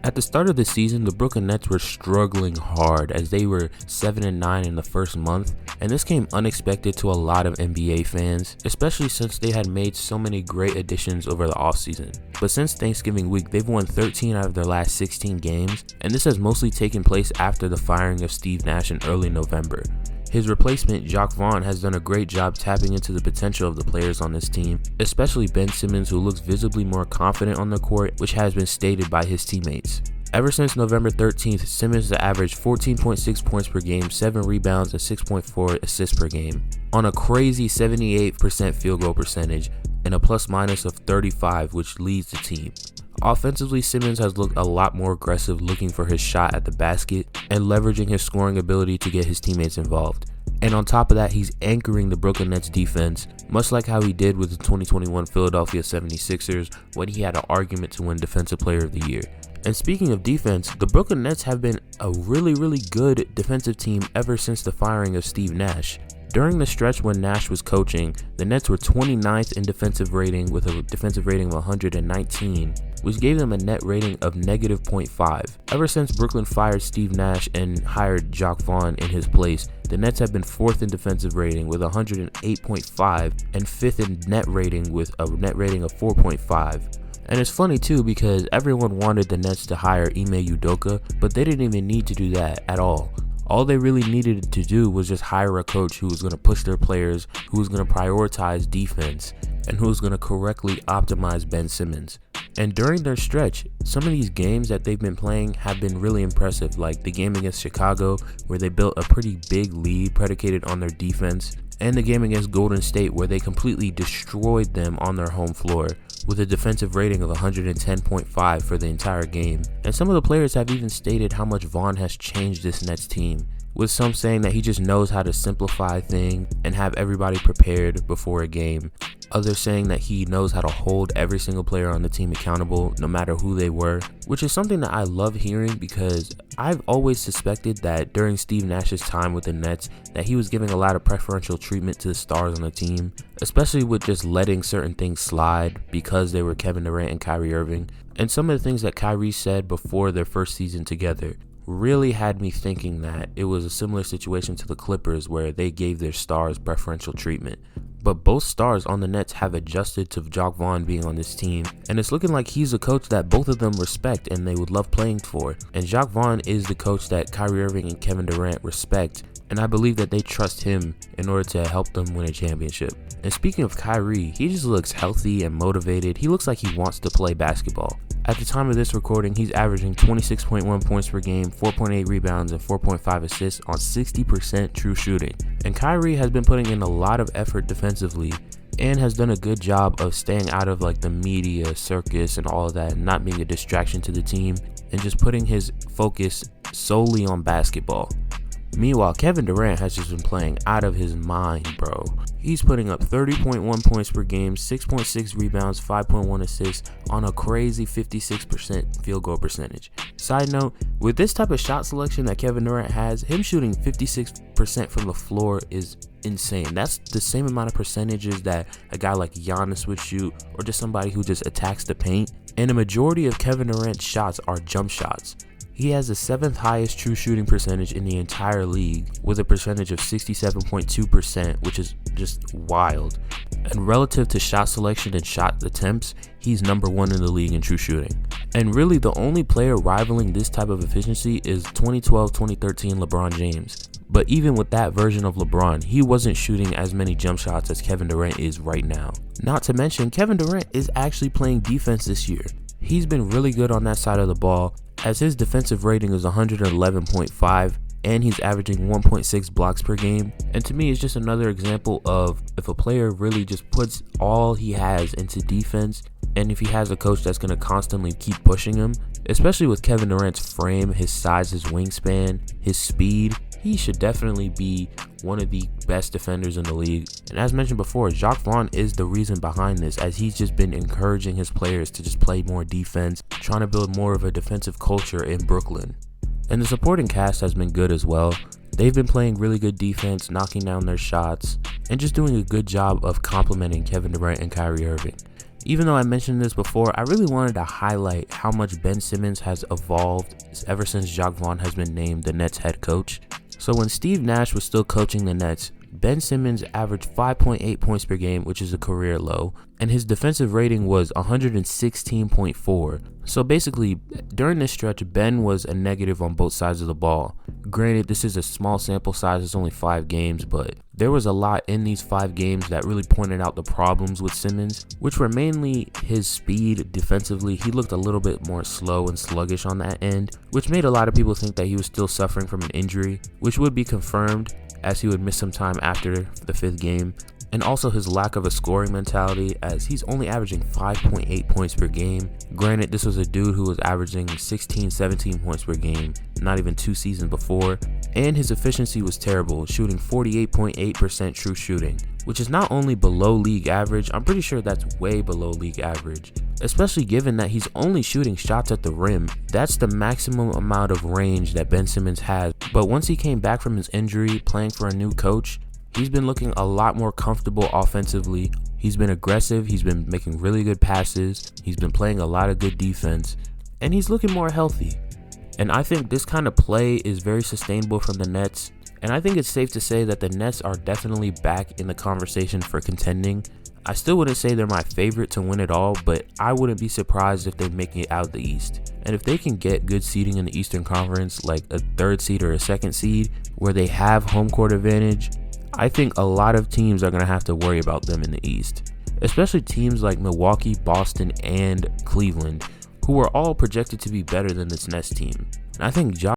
At the start of the season, the Brooklyn Nets were struggling hard as they were 7-9 in the first month, and this came unexpected to a lot of NBA fans, especially since they had made so many great additions over the offseason. But since Thanksgiving week, they've won 13 out of their last 16 games, and this has mostly taken place after the firing of Steve Nash in early November. His replacement, Jacques Vaughn, has done a great job tapping into the potential of the players on this team, especially Ben Simmons, who looks visibly more confident on the court, which has been stated by his teammates. Ever since November 13th, Simmons has averaged 14.6 points per game, 7 rebounds, and 6.4 assists per game, on a crazy 78% field goal percentage and a plus-minus of 35, which leads the team. Offensively, Simmons has looked a lot more aggressive, looking for his shot at the basket and leveraging his scoring ability to get his teammates involved. And on top of that, he's anchoring the Brooklyn Nets defense, much like how he did with the 2021 Philadelphia 76ers when he had an argument to win Defensive Player of the Year. And speaking of defense, the Brooklyn Nets have been a really good defensive team ever since the firing of Steve Nash. During the stretch when Nash was coaching, the Nets were 29th in defensive rating with a defensive rating of 119, which gave them a net rating of -0.5. Ever since Brooklyn fired Steve Nash and hired Jacques Vaughn in his place, the Nets have been 4th in defensive rating with 108.5 and 5th in net rating with a net rating of 4.5. And it's funny too because everyone wanted the Nets to hire Ime Udoka, but they didn't even need to do that at all. All they really needed to do was just hire a coach who was going to push their players, who was going to prioritize defense, and who was going to correctly optimize Ben Simmons. And during their stretch, some of these games that they've been playing have been really impressive, like the game against Chicago, where they built a pretty big lead predicated on their defense, and the game against Golden State, where they completely destroyed them on their home floor with a defensive rating of 110.5 for the entire game. And some of the players have even stated how much Vaughn has changed this Nets team, with some saying that he just knows how to simplify things and have everybody prepared before a game. Others saying that he knows how to hold every single player on the team accountable, no matter who they were, which is something that I love hearing because I've always suspected that during Steve Nash's time with the Nets that he was giving a lot of preferential treatment to the stars on the team, especially with just letting certain things slide because they were Kevin Durant and Kyrie Irving. And some of the things that Kyrie said before their first season together really had me thinking that it was a similar situation to the Clippers where they gave their stars preferential treatment. But both stars on the Nets have adjusted to Jacques Vaughn being on this team, and it's looking like he's a coach that both of them respect and they would love playing for. And Jacques Vaughn is the coach that Kyrie Irving and Kevin Durant respect, and I believe that they trust him in order to help them win a championship. And speaking of Kyrie, he just looks healthy and motivated. He looks like he wants to play basketball. At the time of this recording, he's averaging 26.1 points per game, 4.8 rebounds, and 4.5 assists on 60% true shooting. And Kyrie has been putting in a lot of effort defensively and has done a good job of staying out of like the media circus and all of that and not being a distraction to the team and just putting his focus solely on basketball. Meanwhile, Kevin Durant has just been playing out of his mind, bro. He's putting up 30.1 points per game, 6.6 rebounds, 5.1 assists on a crazy 56% field goal percentage. Side note, with this type of shot selection that Kevin Durant has, him shooting 56% from the floor is insane. That's the same amount of percentages that a guy like Giannis would shoot or just somebody who just attacks the paint. And the majority of Kevin Durant's shots are jump shots. He has the 7th highest true shooting percentage in the entire league with a percentage of 67.2%, which is just wild. And relative to shot selection and shot attempts, he's number 1 in the league in true shooting. And really the only player rivaling this type of efficiency is 2012-2013 LeBron James. But even with that version of LeBron, he wasn't shooting as many jump shots as Kevin Durant is right now. Not to mention, Kevin Durant is actually playing defense this year. He's been really good on that side of the ball, as his defensive rating is 111.5 and he's averaging 1.6 blocks per game. And to me, it's just another example of if a player really just puts all he has into defense, and if he has a coach that's going to constantly keep pushing him, especially with Kevin Durant's frame, his size, his wingspan, his speed, he should definitely be one of the best defenders in the league. And as mentioned before, Jacques Vaughn is the reason behind this, as he's just been encouraging his players to just play more defense, trying to build more of a defensive culture in Brooklyn. And the supporting cast has been good as well. They've been playing really good defense, knocking down their shots, and just doing a good job of complementing Kevin Durant and Kyrie Irving. Even though I mentioned this before, I really wanted to highlight how much Ben Simmons has evolved ever since Jacques Vaughn has been named the Nets head coach. So when Steve Nash was still coaching the Nets, Ben Simmons averaged 5.8 points per game, which is a career low, and his defensive rating was 116.4. So basically, during this stretch, Ben was a negative on both sides of the ball. Granted, this is a small sample size, it's only 5 games, but there was a lot in these 5 games that really pointed out the problems with Simmons, which were mainly his speed defensively. He looked a little bit more slow and sluggish on that end, which made a lot of people think that he was still suffering from an injury, which would be confirmed as he would miss some time after the 5th game. And also his lack of a scoring mentality, as he's only averaging 5.8 points per game. Granted, this was a dude who was averaging 17 points per game not even 2 seasons before, and his efficiency was terrible, shooting 48.8% true shooting, which is not only below league average, I'm pretty sure that's way below league average, especially given that he's only shooting shots at the rim. That's the maximum amount of range that Ben Simmons has. But once he came back from his injury, playing for a new coach, he's been looking a lot more comfortable offensively. He's been aggressive, he's been making really good passes, he's been playing a lot of good defense, and he's looking more healthy. And I think this kind of play is very sustainable from the Nets, and I think it's safe to say that the Nets are definitely back in the conversation for contending. I still wouldn't say they're my favorite to win it all, but I wouldn't be surprised if they make it out the East. And if they can get good seeding in the Eastern Conference, like a 3rd seed or a 2nd seed, where they have home court advantage, I think a lot of teams are going to have to worry about them in the East, especially teams like Milwaukee, Boston, and Cleveland, who are all projected to be better than this Nets team. And I think